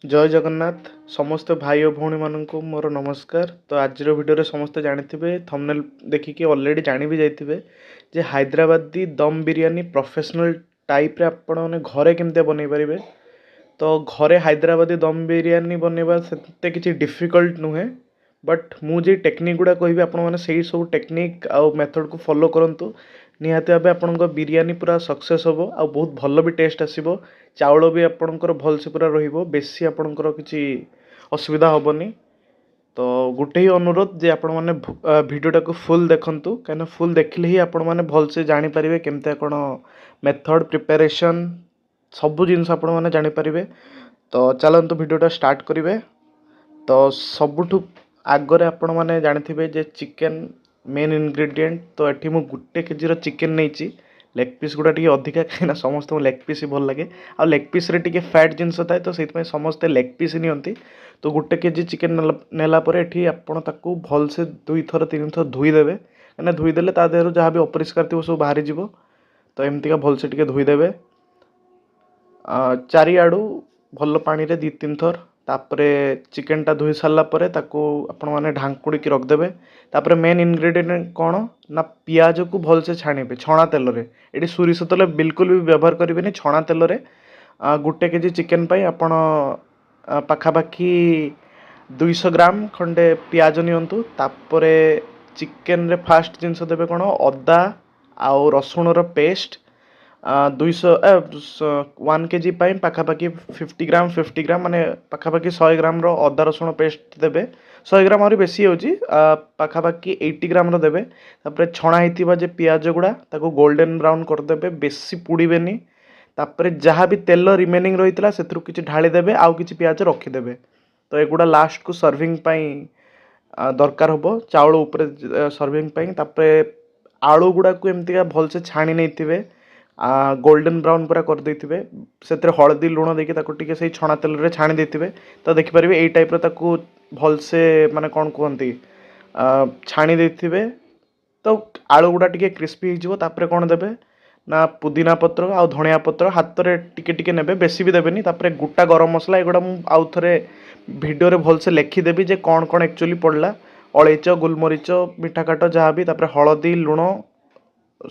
जय जगन्नाथ समस्त भाई और भौणी मानक मोर नमस्कार। तो आज वीडियो समस्त जानिथिबे थंबनेल देखिके ऑलरेडी जानि भी जाइथिबे जे हैदराबादी दम बिरयानी प्रोफेशनल टाइप रे आपण माने घरे केमते बनै परिबे। तो घरे हैदराबादी दम बिरयानी बनैबा सेते किछि डिफिकल्ट नुहे, बट मु जे टेक्निक गुडा कहबी आपण माने सेही सब टेक्निक आ मेथड को फॉलो करंतु, निहाती भाबे आपणको बिरयानी पूरा सक्सेस होबो आ बहुत भल भी टेस्ट आसीबो। चाउल भी आपणकर भल से पूरा रहिबो, बेसी आपणकर किछि असुविधा होबनी। तो गुटे ही अनुरोध जे आपण माने वीडियोटा को फुल देखंतु, काना फुल देखले ही आपण माने भल से जानि परिबे केमते कोन मेथड प्रिपरेशन सब जिनस आपण माने जानि परिबे। तो चलंतु वीडियोटा स्टार्ट करिवे। तो सबुठु आगरे आपण माने जानिथिबे जे चिकेन मेन इंग्रेडिएंट। तो एठी मु गुटे केजी रो चिकेन नैची। लेग पीस गुडा टिके अधिका खाइना समस्त लेग पीस ही भल लगे। आ लेग पीस रे टिके फैट जिनस थाए, तो सेति में समस्त लेग पीस नियंती। तो गुटे केजी चिकेन नेला परे एठी आपण ताकू भल से 2 थर 3 थर धोई देबे। एना धोई देले ता देहरु जहा भी अपरिष्कार थिबो सब बाहरी जिवो। तो एमतिका भल से टिके धोई देबे। चारि आडू भल पानी रे 2-3 थर। तापरे चिकेन टा धोई सारला परे ताकू आपण माने ढांकुड़ी की रख देबे। तापरे मेन इंग्रेडिएंट कोन ना पियाज को भल से छाणीबे छणा तेल रे। एडी सुरिस तेल बिल्कुल भी व्यवहार करिवेनी, छणा तेल रे। गुटे केजी चिकेन पई आपण पाखापाखी 200 ग्राम खंडे पियाज नियंतु। तापरे चिकेन रे फास्ट जिनस देबे कोन अदा आउ रसुण रो पेस्ट 1 केजी पाई पाखापाखी 50 ग्राम माने पाखापाखी 100 ग्राम रो अदा रसुण पेस्ट देबे। 100 ग्राम और बेसी होची, पाखापाखी 80 ग्राम रो देबे। तापरे छणा हितिबा जे पियाज गुडा ताको गोल्डन ब्राउन कर देबे, बेसी पुड़ीबेनी। तापरे जहाँ भी तेल रिमेनिंग रहितला सेथरु किछि ढाली देबे, आउ किछि पियाज रखि देबे। तो एगुडा लास्ट को सर्विंग पाई दरकार होबो चावल ऊपर सर्विंग पाई। तापरे आलू गुडा को एमतिका भल से छाणी नैथिबे, गोल्डन ब्राउन पूरा कर देथिबे। सेतरे हळदी लूण देके ताको टिके सेही छणा तेल रे छाणी देथिबे। तो देखि परिबे एई टाइप रो ताको भल से माने कोन कहंती छाणी देथिबे। तो आलू गुडा टिके क्रिस्पी हो जिवो। तापरे कोन देबे ना पुदीना पत्र आ धनिया पत्र हाथ रे टिके टिके नेबे, बेसी भी देबेनी। तापरे गुटा गरम मसला एगुडा मु आउ थरे वीडियो रे भल से लिखि देबी जे कोन कोन एक्चुअली पड़ला। अलैच गुलमरीच मिठा काट जहाँ भी, तापरे हळदी लूण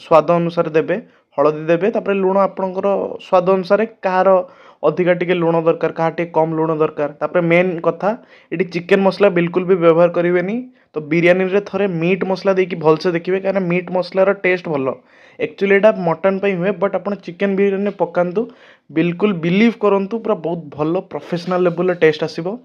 स्वाद अनुसार देबे। हळदी देबे, तापरे लूण आपणकर स्वाद अनुसार, कहार अधिका टिके लूण दरकार, कहा टिके कम लूण दरकार। तापरे मेन कथा एटी चिकेन मसला बिल्कुल भी व्यवहार करिवेनी। तो बिरयानी रे थरे मीट मसला देकी भल से देखिबे, काना मीट मसला रो टेस्ट भलो। एक्चुअली एटा मटन पई हुए, बट आपण चिकेन बिरयानी पकांतु, बिल्कुल बिलीव करंतु पूरा बहुत भलो प्रोफेशनल लेवल रे टेस्ट आसीबो।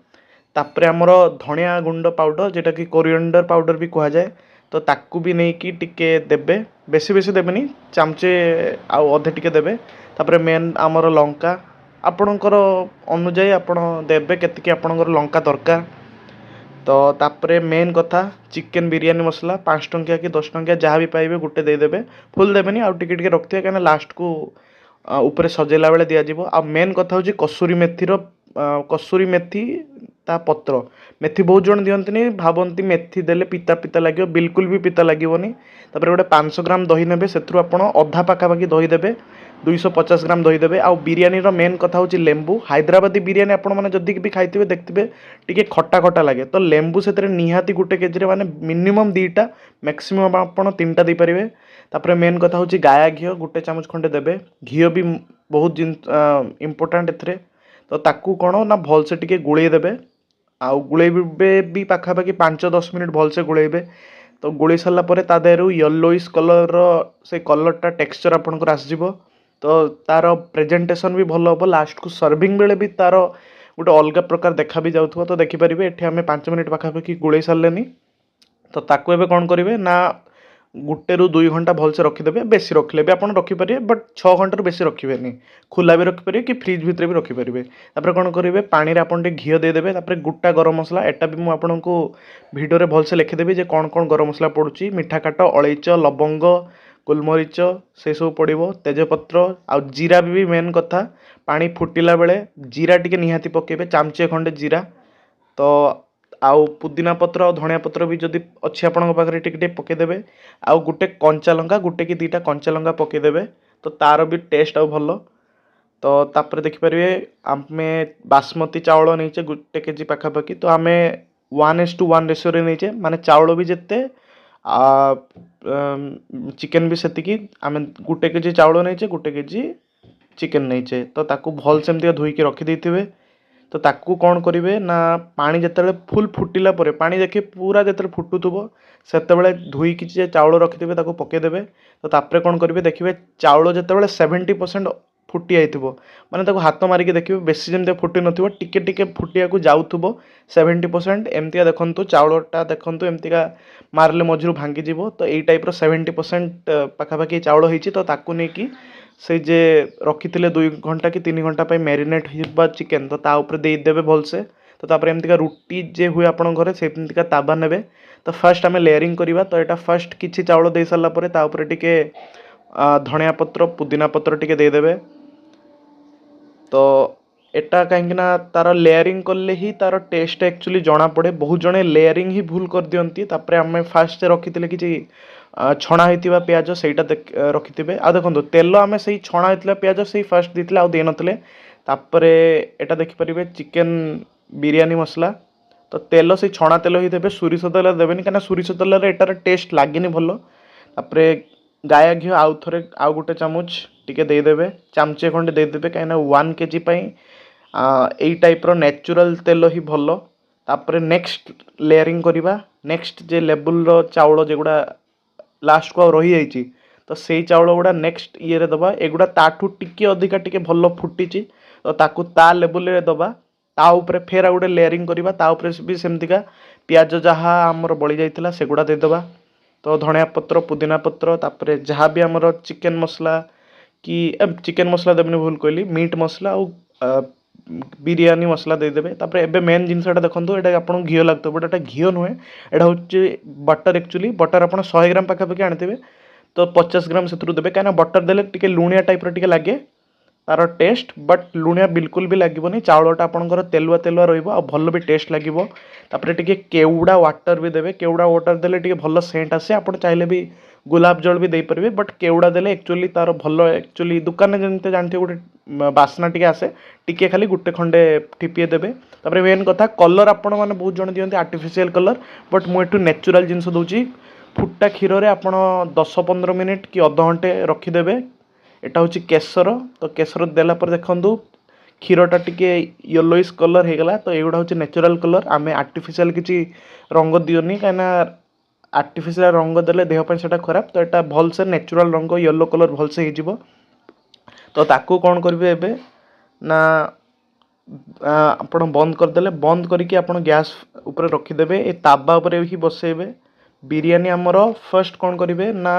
तापरे हमर धनिया गुंड पाउडर जेटा कि कोरिएंडर पाउडर भी कहा जाए, तो ताकू भी नहीं कि टिके देबे, बेसी बेसी देबेनी, चामचे आउ अधे टिके देबे। तापरे मेन हमर लंका आपणकर अनुଯାयी आपण देबे केतिकी आपणकर लंका दरकार। तो तापरे मेन कथा चिकेन बिरयानी मसला 5 टंकिया कि 10 टंकिया जहाँ भी पाइबे गुटे दे देबे। फुल देबेनी, आउ टिके टिके रखथिबे, काना लास्ट को ऊपर सजेला बेले दिया जिवो। आ मेन कथा होची कसूरी मेथी रो कसूरी मेथी ता पत्र। मेथी बहुत जन दियंतनी, भाबंती मेथी देले पिता पिता लागियो, बिल्कुल भी पिता लागिवनी। तापरे गोटे 500 ग्राम दही नेबे, सेथरु आपण अधा पाखापाखी दही देबे। 250 ग्राम दही देबे। आ बिरयानी रो मेन कथा होची लेंबू। हैदराबादी बिरयानी आपण माने जदी भी खाइथिबे देखथिबे टिके खट्टा खट्टा लागे, तो लेंबू सेतरे निहाती गुटे केजी रे माने मिनिमम 2टा, मैक्सिमम आपण 3टा दे परिबे। तापरे मेन कथा होची गाया घियो गुटे चामच खंडे देबे। घियो भी बहुत इंपोर्टेंट एथरे। तो ताकू कोन ना भल से टिके गुळेई देबे। आउ गुळेइबे भी पाखापाखी 5-10 मिनिट भल से गुळेइबे। तो गुळेई सारला परे ता देहरु येलोइश कलर रो से कलरटा टेक्सचर आपनकर आसजिवो। तो तार प्रेजेंटेशन भी भल हो। लास्ट को सर्विंग बेले भी तार गोटे अलग प्रकार देखा भी जाउथबो। तो देखि परिबे एठी हमें 5 मिनिट पाखापाखी गुळेई सारलेनी। तो ताकू एबे कोन करिवे ना गुटे रु 2 घंटा भल से रखिदेबे। बेसी रखले भी आपण रखि परिबे, बट 6 घंटा रु बेसी रखिबेनी। खुला भी रखि परिबे कि फ्रिज भितरे भी रखि परिबे। तापर कोन करिवे पानी रे आपण टे घियो दे देबे। तापर गुटा गरम मसला एटा भी मु आपणको वीडियो रे भल से लिखि देबे जे कोन कोन गरम मसला पडुची। मिठा काट अलैच लवंग गोलमरीच से सब पड़िबो, तेजपत्र आ जीरा भी मेन कथा। पानी फुटिला बेले जीरा टिके निहाती पकेबे, चामचे खंडे जीरा। तो आउ पुदीना पत्र और धनिया पत्र भी जदि अच्छी आपन पाखे टिके टिके पकेदेबे। आउ गुटे कंचा लंका गुटे कि 2टा कंचा लंका पकेदेबे। तो तार भी टेस्ट आउ भलो। तो तापर देखिपारे आमे बासमती चाउल नहींचे 1 केजी पाखापाखि, तो आमे 1:1 रेशियो नहींचे, माने चाउल भी जिते चिकेन भी सेतिकी आमे 1 केजी चाउल नहींचे 1 केजी चिकेन नहींचे। तो ताकू भल सेमती धोईकी रखी देथिबे। तो ताकू कौन करिवे ना पानी जेतेबेले फुल फुटिला परे पानी देखि पूरा जेतेबेले फुटुथुबो सेतेबेले धोईकी जे चाउल रखिथिबे ताकू पके देबे। तो तापरे कौन करिवे देखिबे चाउल जेतेबेले 70% फुटी आइथिबो, माने ताकू हाथ मारिकी देखिबे बेसी जेमते फुटी नथिबो, टिके टिके फुटियाकू जाउथुबो 70%। एमतिया देखंतु चाउलटा देखंतु एमतिका मारले मझिरु भांगी जिवो। तो एई टाइप रो 70% पाखापाखि चाउल होईची। तो ताकू नेकी से जे रखिथिले 2 घंटा कि 3 घंटा पे मैरिनेट हिबा चिकेन, तो ता ऊपर दे देबे भलसे। तो तापर एमतिका रुटी जे हुए आपन घरे सेमतिका ताबा नेबे। तो फर्स्ट आमे लेयरिंग करिवा। तो एटा फर्स्ट किछि चाउल देई सारला परे ता ऊपर टिके धनिया पत्र पुदीना पत्र टिके दे देबे। तो एटा कहीं ना तार लेयरिंग कले ही तार टेस्ट एक्चुअली जना पड़े। बहुत जने लेयरिंग ही भूल कर दियंती। तापरे आमे फास्ट रखिथिले किछि छणा होइतिबा प्याज सेटा रखिथिबे। आ देखंतु तेल आमे सेही छणा होइतिला प्याज सेही फास्ट दिथिले आ दे नथले। तापरे एटा देखि परिबे चिकेन बिरयानी मसला। तो तेल से छणा तेल ही देबे, सोरिष तेल देबेनी काना सोरिष तेल रे एटार टेस्ट लागेनी भलो। तापरे गाया घी आउ थरे आउ गोटे चामच टिके दे देबे, चामचे खंडे दे देबे काना 1 केजी पई एई टाइप रो नेचुरल तेल ही भलो। तापरे नेक्स्ट लेयरिंग करिबा। नेक्स्ट जे लेवल रो चाउल जेगुडा लास्ट को रही जाइए, तो से चाउल गुड़ा नेक्स्ट ये दबा। एगुड़ा ताठू टिके अधिका टिके भल फुटी, तो ताकू ता लेवल रे दबा। ता ऊपर फेर आ गोटे लेयरिंग करिबा। ता ऊपर भी सेमतिका प्याज जहाँ आमर बळी जाइतिला सेगुड़ा दे दबा। तो धनिया पत्र पुदीना पत्र तापरे जहाँ भी आमर चिकेन मसला कि चिकेन मसला देबनी भूल कहली, मीट मसला और बिरयानी मसला दे देबे। तापरे एबे मेन जिनसटा देखंतु एटा आपन घियो लागतो, बट एटा घियो नुहे, एटा होची बटर। एक्चुअली बटर आपन 100 ग्राम पाखापाखि आनिथिबे, तो 50 ग्राम सेथुरु देबे। काना बटर देले टिके लुणिया टाइप रो टिके लागे तार टेस्ट, बट लुणिया बिल्कुल भी लागबोनी। चाउलटा आपनकर तेलुआ तेलुआ रहइबो आ भल भी टेस्ट लागिबो। तापरे टिके केउडा वाटर भी देबे। केउडा वाटर देले टिके भल सेंट आसे। आपन चाहिले भी गुलाब जल भी दे परिबे, बट केउडा देले एक्चुअली तार भल एक्चुअली दुकान में जेमते जानते गोटे बास्ना टिके आसे, टिके खाली गुटे खंडे टिपिए देबे। तापरे मेन कथा कलर आपण माने बहुत जण दियंती आर्टिफिशियल कलर, बट मु एठु नेचुरल जिंस दोची। फुट्टा क्षीर रे आपण 10-15 मिनिट कि अध घंटे रखिदेबे। एटा होची केसर। तो केसर देला पर देखंतु क्षीरटा टिके येलोइश कलर हो गला। तो एगुड़ा होची नेचुरल कलर। आमे आर्टिफिशियल किछि रंग दियोनी, काना आर्टिफिशियल रंग देले देह पे सेटा खराब। तो एटा भल से नेचुरल रंग येलो कलर भल से हिजिबो। तो ताकू कौन करिवे एबे ना आपण बंद कर देले, बंद करके आपण गैस ऊपर रखिदेबे। ए ताबा ऊपर ही बसेबे। बिरयानी आमर फर्स्ट कौन करिवे ना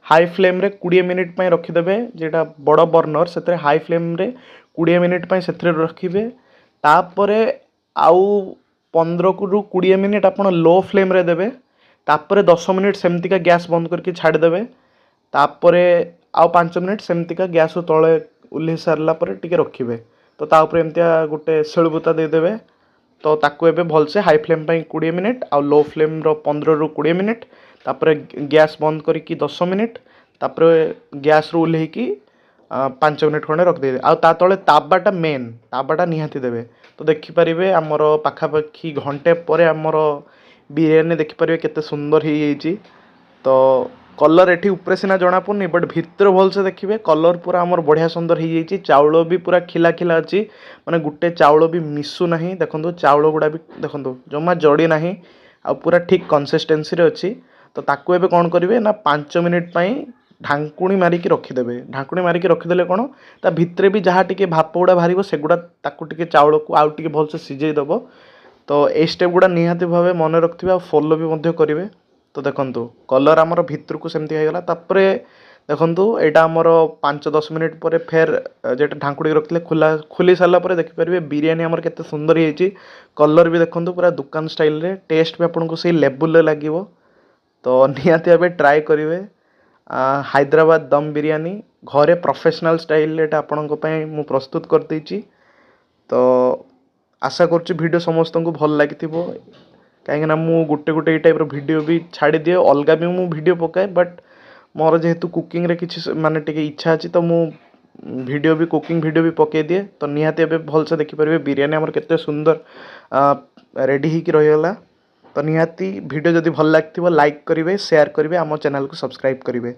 हाई फ्लेम रे 20 मिनिट पई रखिदेबे। जेटा बड़ बर्नर सेतरे हाई फ्लेम रे 20 मिनिट पई सेतरे रखिबे। तापरे आउ 15 रु 20 मिनिट आपण लो फ्लेम रे देबे। तापरे 10 मिनिट सेमतिका गैस बंद करके छाड़ देबे। तापरे आउ 5 मिनिट सेमतिका गैस तले उल्हे सारला परे टिके रखिबे। तो ता ऊपर एमतिया गोटे शेलबुता दे देबे। तो ताकू एबे भल से हाई फ्लेम पई 20 मिनिट आ लो फ्लेम रो 15 रु 20 मिनिट। तापरे गैस बंद करिकी 10 मिनिट। तापरे गैस रो उल्हे की 5 मिनिट खंडे रख दे। आ ता तले ताबाटा मेन ताबाटा निहाती देबे। तो देखि परिबे हमर पाखापाखि घंटे परे हमर बिरयानी देखि परिबे केते सुंदर ही येची। तो कलर एठी ऊपर सिना जना पड़नी, बट भितर भल से देखिए कलर पूरा हमर बढ़िया सुंदर ही जाइए। चाउल भी पूरा खिला खिला अच्छी, माने गुटे चाउल भी मिसु नहीं। देखो चाउल गुड़ा भी देखो जमा जड़ी नहीं, आ पूरा ठीक कंसिस्टेंसी रे अच्छी। तो ताकू एबे कौन करिवे ना 5 मिनिट पई ढांकुणी मारिकी रखिदेबे। ढांकुणी मारिकी रखिदेले कौन ता भितरे भी जहाँ टिके भाप गुड़ा बाहर सेगुड़ा ताकू टिके चाउल को आउ टिके भल से सिझेई दबो। तो ए स्टेप गुड़ा निहाती भावे मन रखिथिबे आ फॉलो भी मध्य करिवे। तो देखंतु कलर आमर भितर को सेमती होगला। तापरे देखंतु एटा आमर 5-10 मिनिट पर फेर जेटा ढांकुड़ी रखिले खुली सारा पर देखिपारे बिरयानी आमर केते सुंदर होइछि। कलर भी देखंतु पूरा दुकान स्टाइल रे, टेस्ट भी आपको सही लेवल रे लागिवो। तो निहाती भावे ट्राए करिवे हैदराबाद दम बिरयानी घरे प्रोफेशनल स्टाइल रे आपनको पई मु प्रस्तुत कर देछि। तो आशा करछि वीडियो समस्त को भल लागिथिबो। कहीं मु गोटे गोटे टाइप वीडियो भी छाड़ी दिए, अलग भी मु वीडियो पकाए। बट मोर जेहेतु कुकिंग रे किछि माने टिके इच्छा अछि, तो मु वीडियो भी कुकिंग वीडियो भी पकई दिए तो निहाती एबे भलसे देखिपारे बिरियानी आमर केते सुंदर रेडी होकर रहीगला। तो निहाती वीडियो जदि भल लगी लाइक करेंगे शेयर करेंगे आम चैनल को सब्सक्राइब करेंगे।